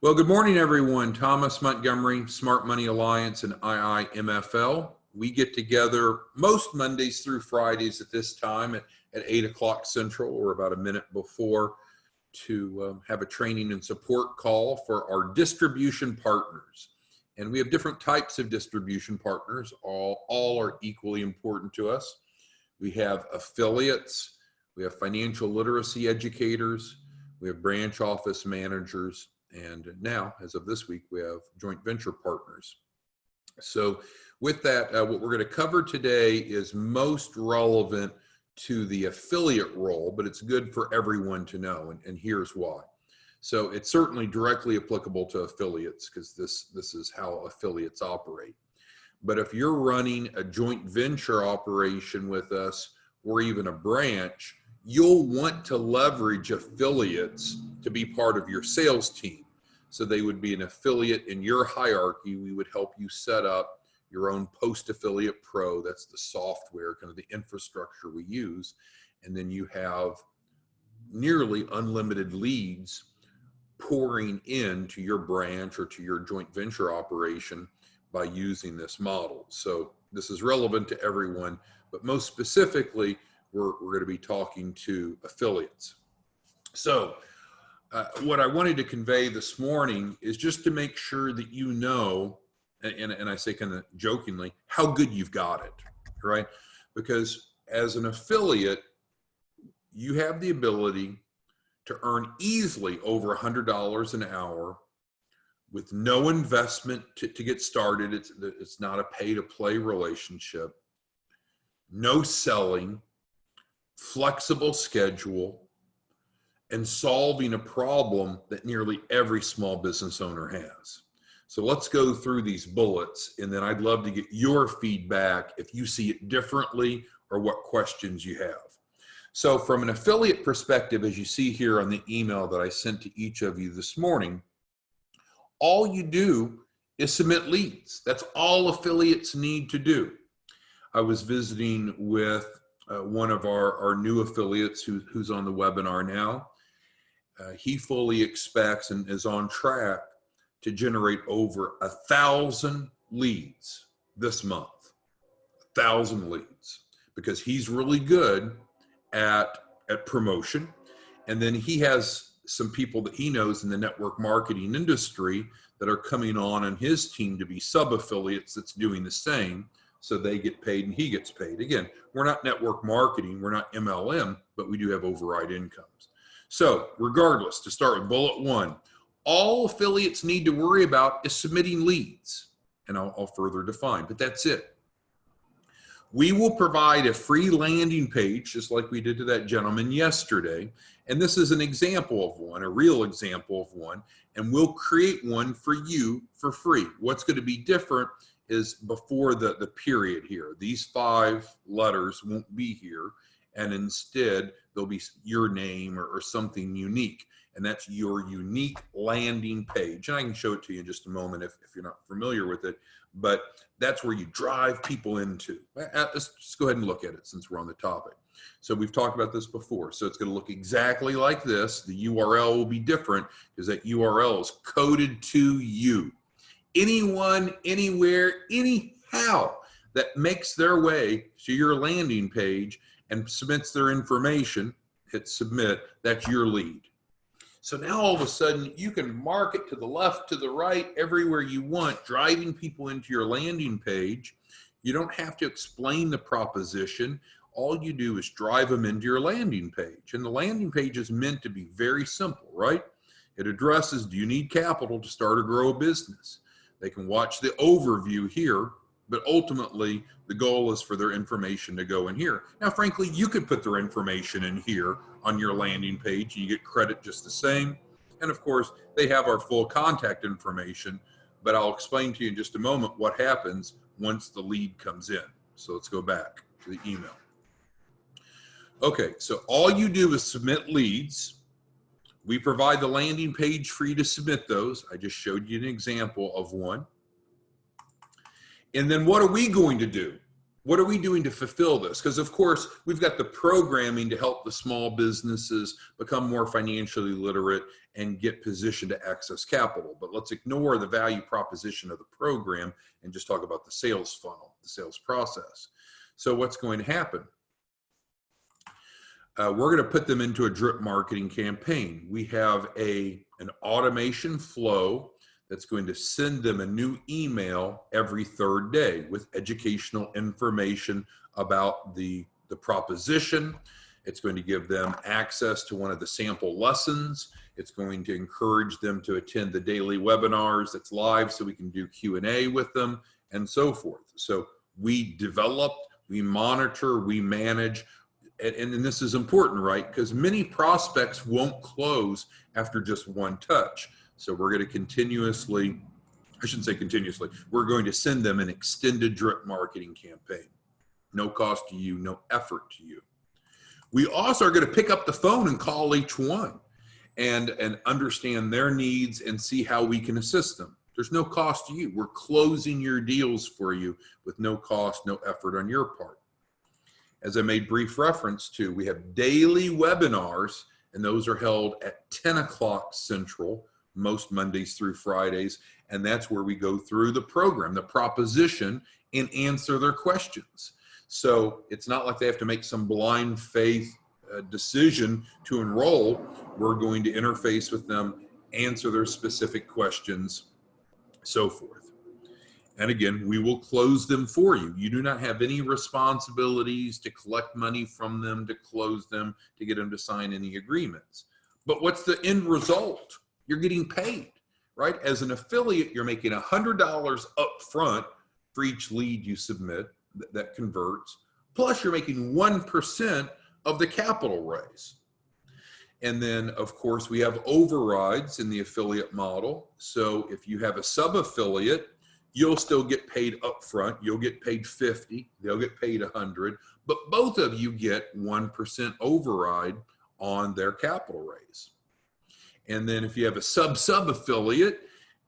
Well, good morning, everyone. Thomas Montgomery, Smart Money Alliance, and IIMFL. We get together most Mondays through Fridays at this time at 8 o'clock Central, or about a minute before, to have a training and support call for our distribution partners. And we have different types of distribution partners. All are equally important to us. We have affiliates, we have financial literacy educators, we have branch office managers, and now, as of this week, we have joint venture partners. So with that, what we're going to cover today is most relevant to the affiliate role, but it's good for everyone to know, and here's why. So it's certainly directly applicable to affiliates because this is how affiliates operate. But if you're running a joint venture operation with us or even a branch, you'll want to leverage affiliates to be part of your sales team. So they would be an affiliate in your hierarchy. We would help you set up your own Post Affiliate Pro. That's the software, kind of the infrastructure we use. And then you have nearly unlimited leads pouring into your branch or to your joint venture operation by using this model. So this is relevant to everyone, but most specifically, we're going to be talking to affiliates. So what I wanted to convey this morning is just to make sure that you know, and I say kind of jokingly, how good you've got it, right? Because as an affiliate, you have the ability to earn easily over $100 an hour with no investment to get started. It's not a pay-to-play relationship, no selling, flexible schedule, and solving a problem that nearly every small business owner has. So let's go through these bullets, and then I'd love to get your feedback if you see it differently or what questions you have. So from an affiliate perspective, as you see here on the email that I sent to each of you this morning, all you do is submit leads. That's all affiliates need to do. I was visiting with one of our new affiliates who's on the webinar now. He fully expects and is on track to generate over 1,000 leads this month. 1,000 leads, because he's really good at promotion. And then he has some people that he knows in the network marketing industry that are coming on his team to be sub-affiliates that's doing the same. So they get paid and he gets paid. Again, we're not network marketing, we're not MLM, but we do have override incomes. So regardless, to start with bullet one, all affiliates need to worry about is submitting leads. And I'll further define, but that's it. We will provide a free landing page, just like we did to that gentleman yesterday. And this is an example of one, a real example of one. And we'll create one for you for free. What's going to be different is before the period here. These 5 letters won't be here. And instead, there'll be your name or something unique. And that's your unique landing page. And I can show it to you in just a moment if you're not familiar with it. But that's where you drive people into. Let's just go ahead and look at it since we're on the topic. So we've talked about this before. So it's going to look exactly like this. The URL will be different because that URL is coded to you. Anyone, anywhere, anyhow that makes their way to your landing page and submits their information, hit submit, that's your lead. So now all of a sudden you can market to the left, to the right, everywhere you want, driving people into your landing page. You don't have to explain the proposition. All you do is drive them into your landing page. And the landing page is meant to be very simple, right? It addresses, do you need capital to start or grow a business? They can watch the overview here, but ultimately the goal is for their information to go in here. Now, frankly, you could put their information in here on your landing page and you get credit just the same. And of course, they have our full contact information, but I'll explain to you in just a moment what happens once the lead comes in. So let's go back to the email. Okay, so all you do is submit leads. We provide the landing page for you to submit those. I just showed you an example of one. And then what are we going to do? what are we doing to fulfill this? Because of course, we've got the programming to help the small businesses become more financially literate and get positioned to access capital. But let's ignore the value proposition of the program and just talk about the sales funnel, the sales process. So what's going to happen? We're going to put them into a drip marketing campaign. We have an automation flow that's going to send them a new email every third day with educational information about the proposition. It's going to give them access to one of the sample lessons. It's going to encourage them to attend the daily webinars that's live so we can do Q&A with them and so forth. So we develop, we monitor, we manage, and this is important, right? Because many prospects won't close after just one touch. So we're going to continuously, I shouldn't say continuously, we're going to send them an extended drip marketing campaign. No cost to you, no effort to you. We also are going to pick up the phone and call each one and understand their needs and see how we can assist them. There's no cost to you. We're closing your deals for you with no cost, no effort on your part. As I made brief reference to, we have daily webinars, and those are held at 10 o'clock Central, most Mondays through Fridays, and that's where we go through the program, the proposition, and answer their questions. So it's not like they have to make some blind faith decision to enroll. We're going to interface with them, answer their specific questions, so forth. And again, we will close them for you. You do not have any responsibilities to collect money from them, to close them, to get them to sign any agreements. But what's the end result? You're getting paid, right? As an affiliate, you're making $100 up front for each lead you submit that converts, plus you're making 1% of the capital raise. And then, of course, we have overrides in the affiliate model. So if you have a sub-affiliate, you'll still get paid up front. You'll get paid 50, they'll get paid 100, but both of you get 1% override on their capital raise. And then if you have a sub-affiliate,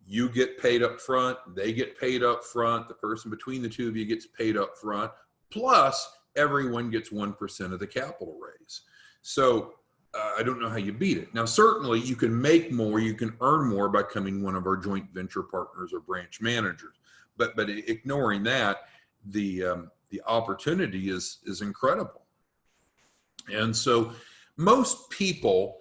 you get paid up front, they get paid up front, the person between the two of you gets paid up front, plus everyone gets 1% of the capital raise. So I don't know how you beat it. Now, certainly you can make more, you can earn more by becoming one of our joint venture partners or branch managers. But ignoring that, the opportunity is incredible. And so most people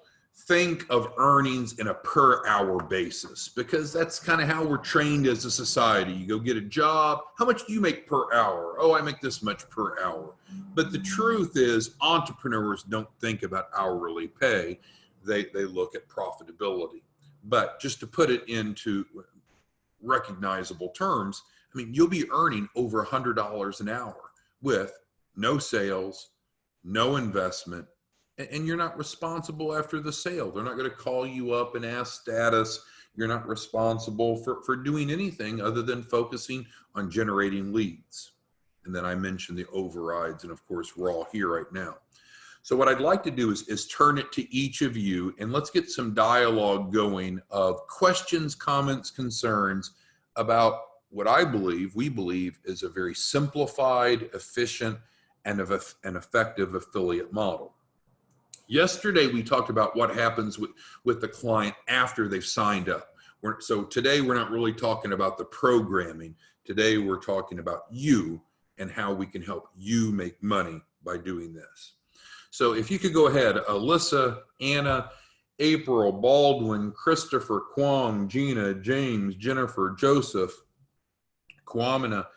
think of earnings in a per hour basis because that's kind of how we're trained as a society. You go get a job. How much do you make per hour? Oh, I make this much per hour. But the truth is entrepreneurs don't think about hourly pay. They look at profitability. But just to put it into recognizable terms, I mean, you'll be earning over $100 an hour with no sales, no investment, and you're not responsible after the sale. They're not going to call you up and ask status. You're not responsible for doing anything other than focusing on generating leads. And then I mentioned the overrides, and of course, we're all here right now. So what I'd like to do is turn it to each of you, and let's get some dialogue going of questions, comments, concerns about what we believe is a very simplified, efficient, and an effective affiliate model. Yesterday, we talked about what happens with the client after they've signed up. So today, we're not really talking about the programming. Today, we're talking about you and how we can help you make money by doing this. So if you could go ahead, Alyssa, Anna, April, Baldwin, Christopher, Kwong, Gina, James, Jennifer, Joseph, Kwamina,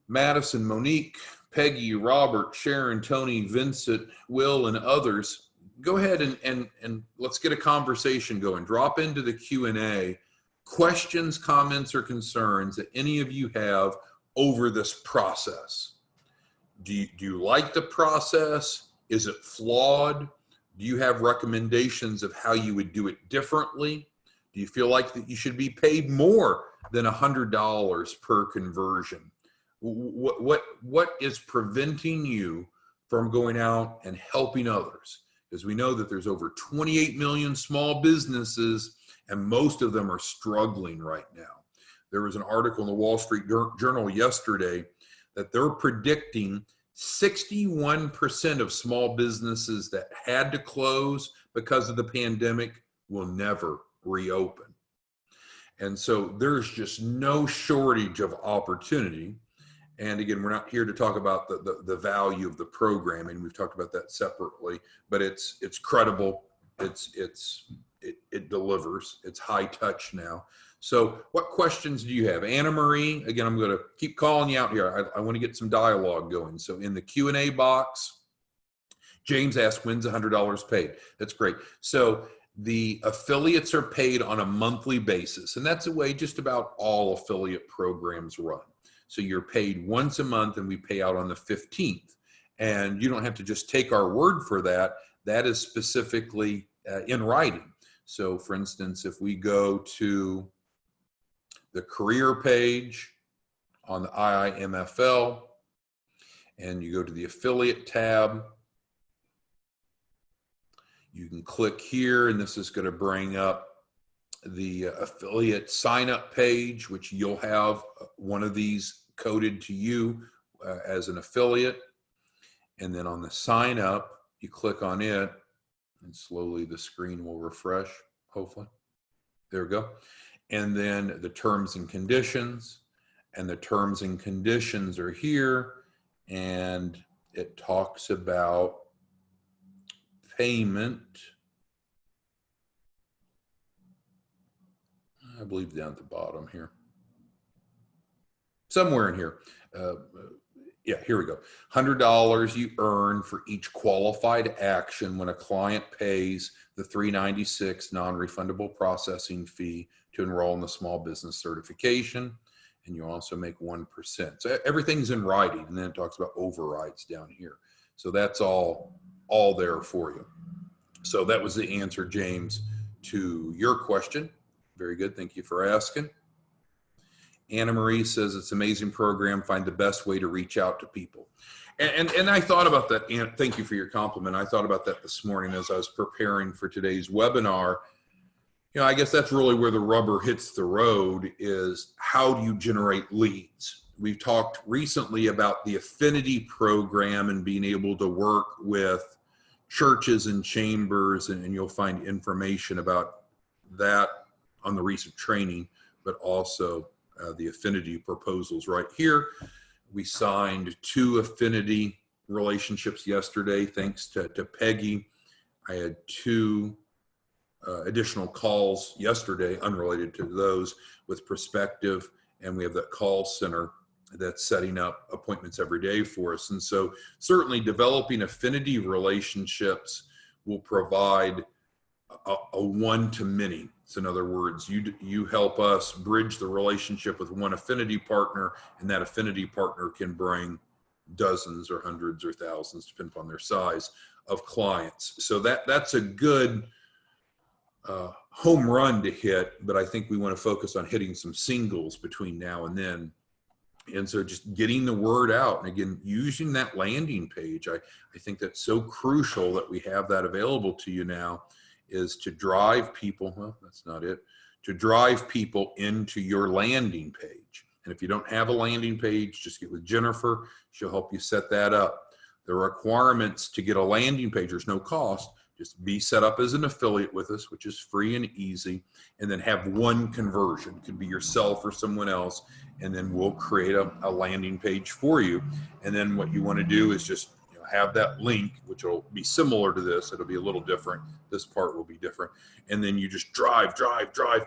Madison, Monique, Peggy, Robert, Sharon, Tony, Vincent, Will, and others, go ahead and let's get a conversation going. Drop into the Q&A questions, comments, or concerns that any of you have over this process. Do you like the process? Is it flawed? Do you have recommendations of how you would do it differently? Do you feel like that you should be paid more than $100 per conversion? What is preventing you from going out and helping others? Because we know that there's over 28 million small businesses, and most of them are struggling right now. There was an article in the Wall Street Journal yesterday that they're predicting 61% of small businesses that had to close because of the pandemic will never reopen. And so there's just no shortage of opportunity. And again, we're not here to talk about the value of the programming. We've talked about that separately, but it's credible. It delivers. It's high touch now. So what questions do you have? Anna Marie, again, I'm going to keep calling you out here. I want to get some dialogue going. So in the Q&A box, James asked, when's $100 paid? That's great. So the affiliates are paid on a monthly basis, and that's the way just about all affiliate programs run. So you're paid once a month, and we pay out on the 15th. And you don't have to just take our word for that. That is specifically in writing. So for instance, if we go to the career page on the IIMFL, and you go to the affiliate tab, you can click here, and this is going to bring up the affiliate sign up page, which you'll have one of these coded to you as an affiliate. And then on the sign up, you click on it, and slowly the screen will refresh, hopefully. There we go. And then the terms and conditions, and the terms and conditions are here, and it talks about payment. I believe down at the bottom here. Somewhere in here. Yeah, here we go. $100 you earn for each qualified action when a client pays the $396 non-refundable processing fee to enroll in the small business certification. And you also make 1%. So everything's in writing, and then it talks about overrides down here. So that's all there for you. So that was the answer, James, to your question. Very good. Thank you for asking. Anna Marie says it's an amazing program. Find the best way to reach out to people. And I thought about that. And thank you for your compliment. I thought about that this morning as I was preparing for today's webinar. You know, I guess that's really where the rubber hits the road, is how do you generate leads? We've talked recently about the affinity program and being able to work with churches and chambers, and you'll find information about that on the recent training, but also the affinity proposals right here. We signed 2 affinity relationships yesterday, thanks to Peggy. I had 2 additional calls yesterday, unrelated to those, with Perspective, and we have that call center that's setting up appointments every day for us. And so certainly developing affinity relationships will provide a one-to-many. So in other words, you help us bridge the relationship with one affinity partner, and that affinity partner can bring dozens or hundreds or thousands, depending upon their size, of clients. So that's a good home run to hit, but I think we want to focus on hitting some singles between now and then. And so just getting the word out, and again, using that landing page, I think that's so crucial that we have that available to you now, is to drive people, well, that's not it, to drive people into your landing page. And if you don't have a landing page, just get with Jennifer. She'll help you set that up. The requirements to get a landing page, there's no cost. Just be set up as an affiliate with us, which is free and easy, and then have one conversion. It could be yourself or someone else, and then we'll create a landing page for you. And then what you want to do is just have that link, which will be similar to this. It'll be a little different. This part will be different. And then you just drive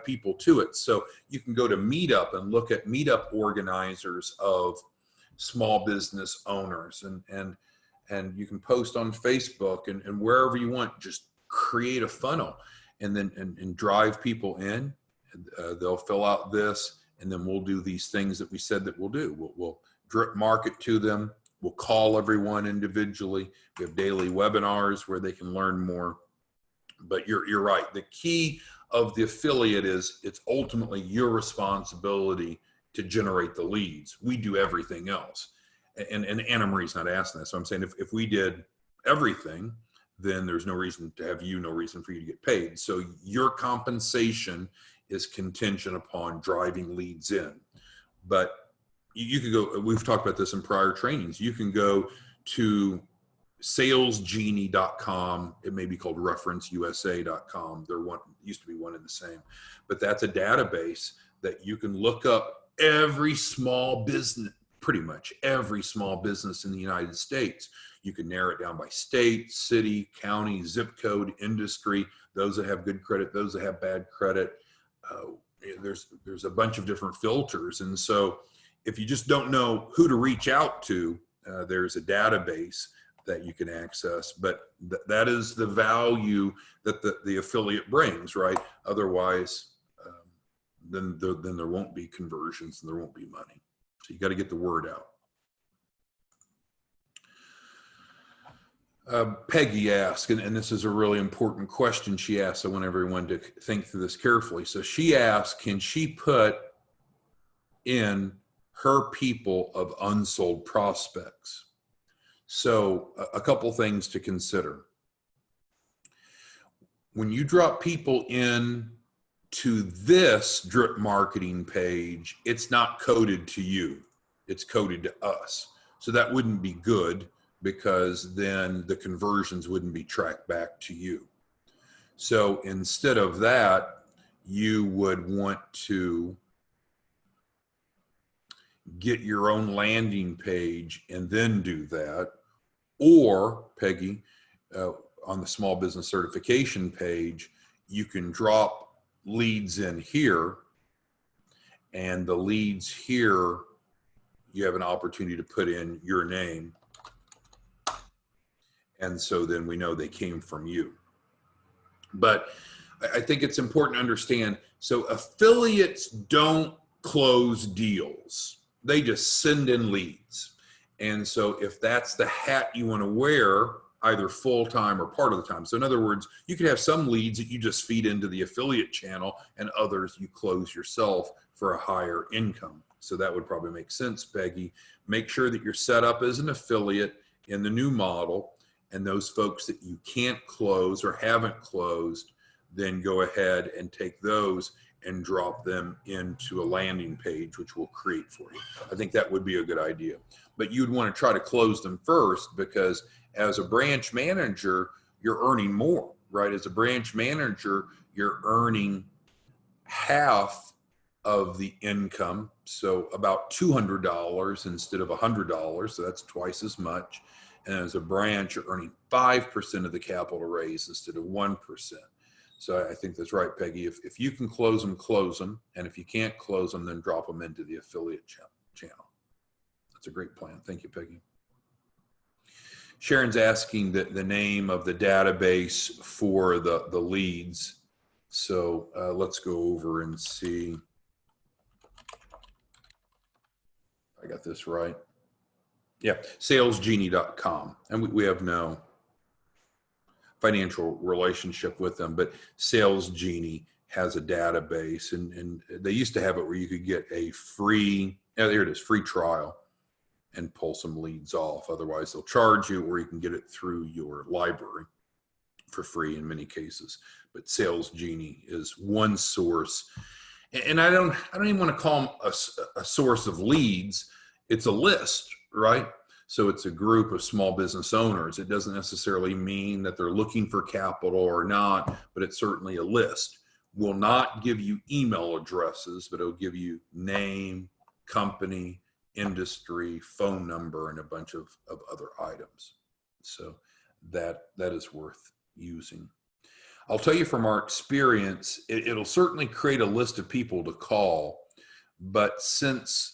people to it. So you can go to Meetup and look at Meetup organizers of small business owners, and you can post on Facebook and wherever you want. Just create a funnel, and then and drive people in. They'll fill out this, and then we'll do these things that we said that we'll do. We'll drip market to them. We'll call everyone individually. We have daily webinars where they can learn more. But you're right. The key of the affiliate is it's ultimately your responsibility to generate the leads. We do everything else. And Anna Marie's not asking that. So I'm saying if we did everything, then there's no reason to have you, no reason for you to get paid. So your compensation is contingent upon driving leads in. But you could go, we've talked about this in prior trainings. You can go to salesgenie.com. It may be called referenceusa.com. They're one, used to be one and the same, but that's a database that you can look up every small business, pretty much every small business in the United States. You can narrow it down by state, city, county, zip code, industry, those that have good credit, those that have bad credit. There's a bunch of different filters. And so if you just don't know who to reach out to, there's a database that you can access, but that is the value that the affiliate brings, right? Otherwise, then there won't be conversions and there won't be money. So you got to get the word out. Peggy asked, and this is a really important question she asked, I want everyone to think through this carefully. So she asked, can she put in her people of unsold prospects? So a couple things to consider. When you drop people in to this drip marketing page, it's not coded to you, it's coded to us. So that wouldn't be good, because then the conversions wouldn't be tracked back to you. So instead of that, you would want to get your own landing page and then do that. Or, Peggy, on the small business certification page, you can drop leads in here, and the leads here, you have an opportunity to put in your name. And so then we know they came from you. But I think it's important to understand, so affiliates don't close deals. They just send in leads. And so if that's the hat you want to wear, either full-time or part of the time. So in other words, you could have some leads that you just feed into the affiliate channel and others you close yourself for a higher income. So that would probably make sense, Peggy. Make sure that you're set up as an affiliate in the new model. And those folks that you can't close or haven't closed, then go ahead and take those and drop them into a landing page, which we'll create for you. I think that would be a good idea. But you'd want to try to close them first, because as a branch manager, you're earning more, right? As a branch manager, you're earning half of the income, so about $200 instead of $100, so that's twice as much. And as a branch, you're earning 5% of the capital raise instead of 1%. So I think that's right, Peggy. If you can close them, and if you can't close them, then drop them into the affiliate channel. That's a great plan. Thank you, Peggy. Sharon's asking the name of the database for the leads. So let's go over and see. I got this right. Yeah, salesgenie.com. And we have no financial relationship with them, but Sales Genie has a database, and they used to have it where you could get a free, there it is, free trial and pull some leads off. Otherwise they'll charge you, or you can get it through your library for free in many cases. But Sales Genie is one source. And I don't even want to call them a source of leads. It's a list, right? So it's a group of small business owners. It doesn't necessarily mean that they're looking for capital or not, but it's certainly a list. Will not give you email addresses, but it'll give you name, company, industry, phone number, and a bunch of other items. So that is worth using. I'll tell you from our experience, it'll certainly create a list of people to call, but since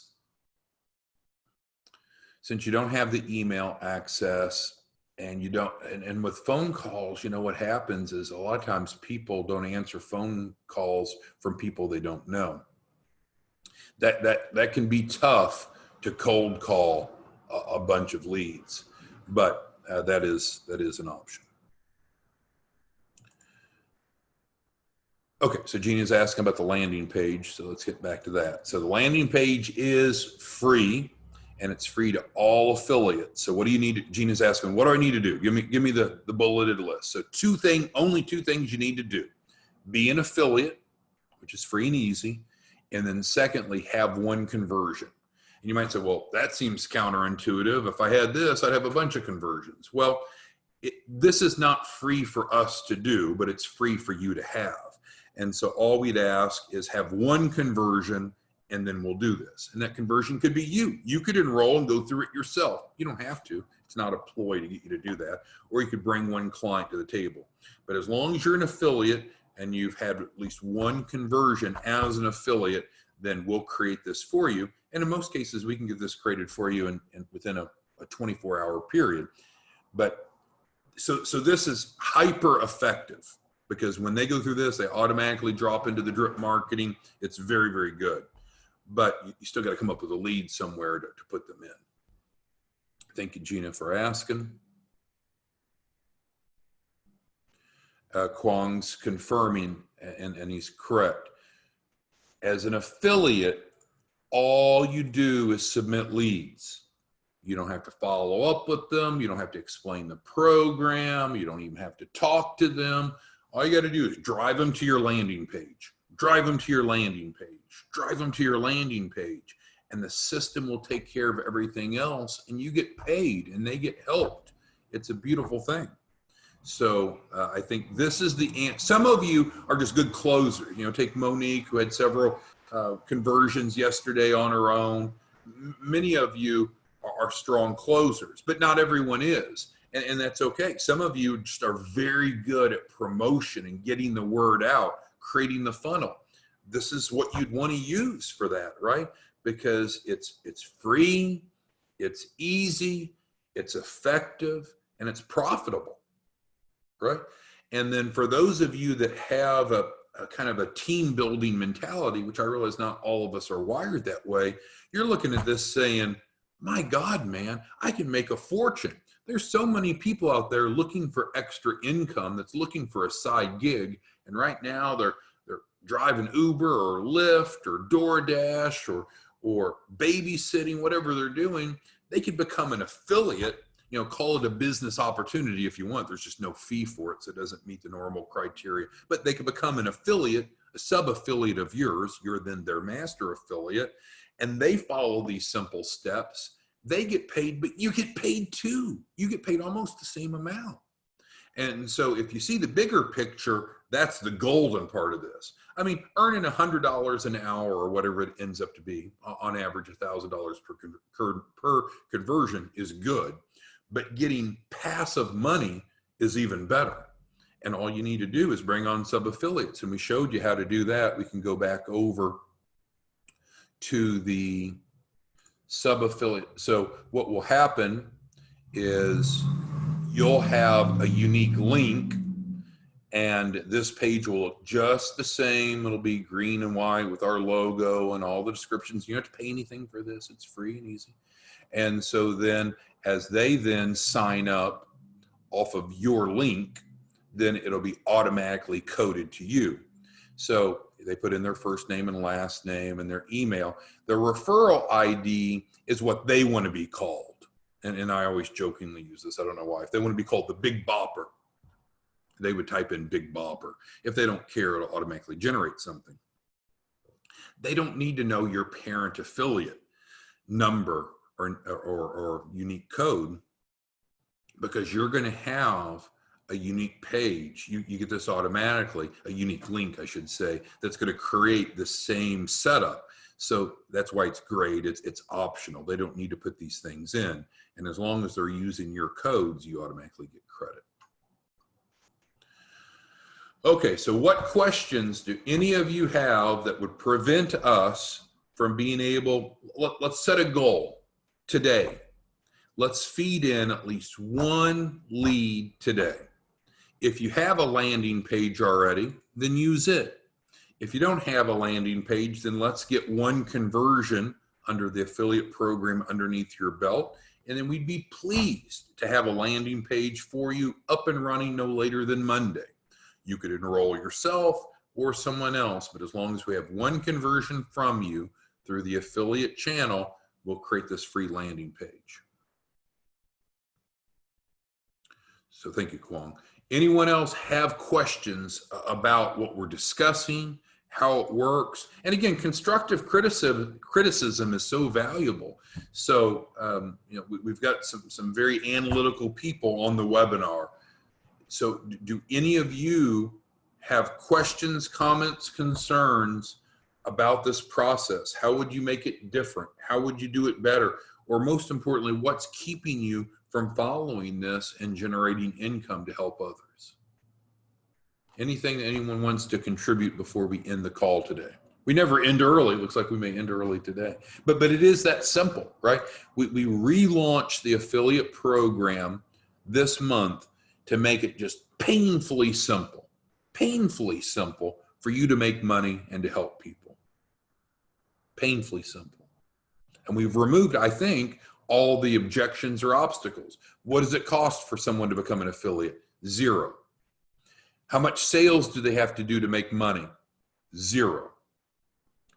you don't have the email access, and you don't, and with phone calls, you know, what happens is a lot of times people don't answer phone calls from people they don't know. That can be tough to cold call a bunch of leads, but that is an option. Okay, so Gina's asking about the landing page, so let's get back to that. So the landing page is free, and it's free to all affiliates. So what do you need? Gina's asking, what do I need to do? Give me the bulleted list. So only two things you need to do: be an affiliate, which is free and easy, and then secondly, have one conversion. And you might say, well, that seems counterintuitive. If I had this, I'd have a bunch of conversions. Well, this is not free for us to do, but it's free for you to have. And so all we'd ask is have one conversion, and then we'll do this. And that conversion could be you. You could enroll and go through it yourself. You don't have to. It's not a ploy to get you to do that. Or you could bring one client to the table. But as long as you're an affiliate and you've had at least one conversion as an affiliate, then we'll create this for you. And in most cases, we can get this created for you in within a 24-hour period. But so this is hyper effective, because when they go through this, they automatically drop into the drip marketing. It's very, very good. But you still got to come up with a lead somewhere to put them in. Thank you, Gina, for asking. Kwong's confirming, and he's correct. As an affiliate, all you do is submit leads. You don't have to follow up with them. You don't have to explain the program. You don't even have to talk to them. All you got to do is drive them to your landing page. Drive them to your landing page. Drive them to your landing page. And the system will take care of everything else, and you get paid and they get helped. It's a beautiful thing. So I think this is the answer. Some of you are just good closers. You know, take Monique, who had several conversions yesterday on her own. Many of you are strong closers, but not everyone is. And that's okay. Some of you just are very good at promotion and getting the word out, creating the funnel. This is what you'd want to use for that, right? Because it's free, it's easy, it's effective, and it's profitable, right? And then for those of you that have a kind of a team building mentality, which I realize not all of us are wired that way, you're looking at this saying, my God, man, I can make a fortune. There's so many people out there looking for extra income, that's looking for a side gig. And right now they're driving Uber or Lyft or DoorDash or babysitting, whatever they're doing. They could become an affiliate, you know, call it a business opportunity if you want. There's just no fee for it, so it doesn't meet the normal criteria. But they could become an affiliate, a sub-affiliate of yours. You're then their master affiliate, and they follow these simple steps. They get paid, but you get paid too. You get paid almost the same amount. And so if you see the bigger picture, that's the golden part of this. I mean, earning $100 an hour or whatever it ends up to be, on average $1,000 per conversion is good, but getting passive money is even better. And all you need to do is bring on sub-affiliates. And we showed you how to do that. We can go back over to the sub-affiliate. So what will happen is you'll have a unique link, and this page will look just the same. It'll be green and white with our logo and all the descriptions. You don't have to pay anything for this. It's free and easy. And so then as they then sign up off of your link, then it'll be automatically coded to you. So they put in their first name and last name and their email. The referral ID is what they want to be called. And I always jokingly use this. I don't know why. If they want to be called the Big Bopper, they would type in Big Bopper. If they don't care, it'll automatically generate something. They don't need to know your parent affiliate number or unique code, because you're going to have a unique page. You get this automatically, a unique link, I should say, that's going to create the same setup. So that's why it's great. It's optional. They don't need to put these things in. And as long as they're using your codes, you automatically get credit. Okay, so what questions do any of you have that would prevent us from being able, let's set a goal today. Let's feed in at least one lead today. If you have a landing page already, then use it. If you don't have a landing page, then let's get one conversion under the affiliate program underneath your belt. And then we'd be pleased to have a landing page for you up and running no later than Monday. You could enroll yourself or someone else, but as long as we have one conversion from you through the affiliate channel, we'll create this free landing page. So thank you, Kwong. Anyone else have questions about what we're discussing, how it works. And again, constructive criticism is so valuable. So, we've got some very analytical people on the webinar. So do any of you have questions, comments, concerns about this process? How would you make it different? How would you do it better? Or most importantly, what's keeping you from following this and generating income to help others? Anything that anyone wants to contribute before we end the call today? We never end early. It looks like we may end early today, but it is that simple, right? We relaunched the affiliate program this month to make it just painfully simple for you to make money and to help people. Painfully simple. And we've removed, I think, all the objections or obstacles. What does it cost for someone to become an affiliate? Zero. How much sales do they have to do to make money? Zero.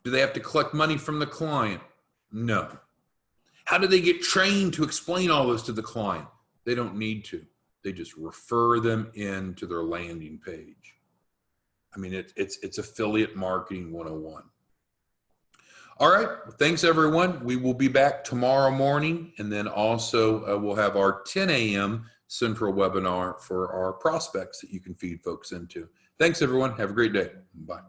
Do they have to collect money from the client? No. How do they get trained to explain all this to the client? They don't need to. They just refer them into their landing page. I mean, it's affiliate marketing 101. All right. Thanks, everyone. We will be back tomorrow morning, and then also we'll have our 10 a.m. Central webinar for our prospects that you can feed folks into. Thanks, everyone. Have a great day. Bye.